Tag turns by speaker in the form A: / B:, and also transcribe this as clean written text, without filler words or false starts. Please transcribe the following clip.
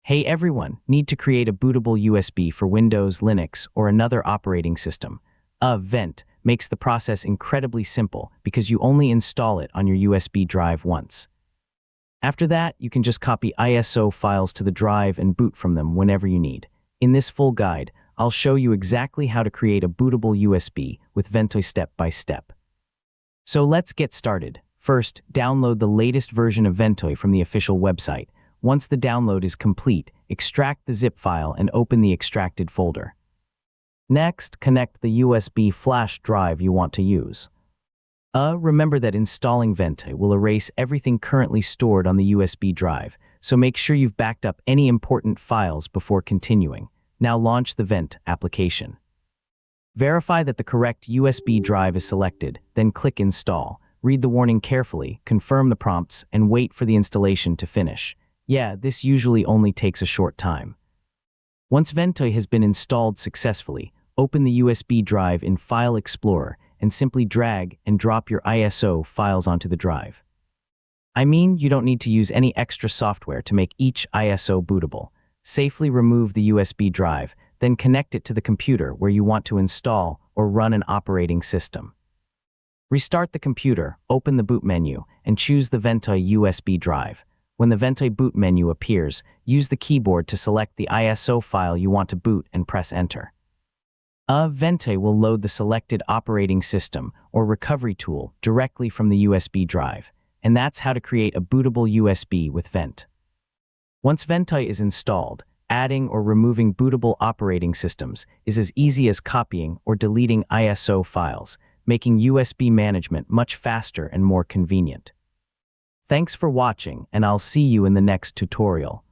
A: Hey everyone, need to create a bootable USB for Windows, Linux, or another operating system? Vent makes the process incredibly simple because you only install it on your USB drive once. After that, you can just copy ISO files to the drive and boot from them whenever you need. In this full guide, I'll show you exactly how to create a bootable USB with Ventoy step by step. So let's get started. First, download the latest version of Ventoy from the official website. Once the download is complete, extract the zip file and open the extracted folder. Next, connect the USB flash drive you want to use. Remember that installing Ventoy will erase everything currently stored on the USB drive, so make sure you've backed up any important files before continuing. Now launch the Vent application. Verify that the correct USB drive is selected, then click Install. Read the warning carefully, confirm the prompts, and wait for the installation to finish. Yeah, this usually only takes a short time. Once Ventoy has been installed successfully, open the USB drive in File Explorer and simply drag and drop your ISO files onto the drive. I mean, you don't need to use any extra software to make each ISO bootable. Safely remove the USB drive, then connect it to the computer where you want to install or run an operating system. Restart the computer, open the boot menu, and choose the Ventoy USB drive. When the Ventoy boot menu appears, use the keyboard to select the ISO file you want to boot and press Enter. Ventoy will load the selected operating system or recovery tool directly from the USB drive, and that's how to create a bootable USB with Vent. Once Ventoy is installed, adding or removing bootable operating systems is as easy as copying or deleting ISO files, making USB management much faster and more convenient. Thanks for watching, and I'll see you in the next tutorial.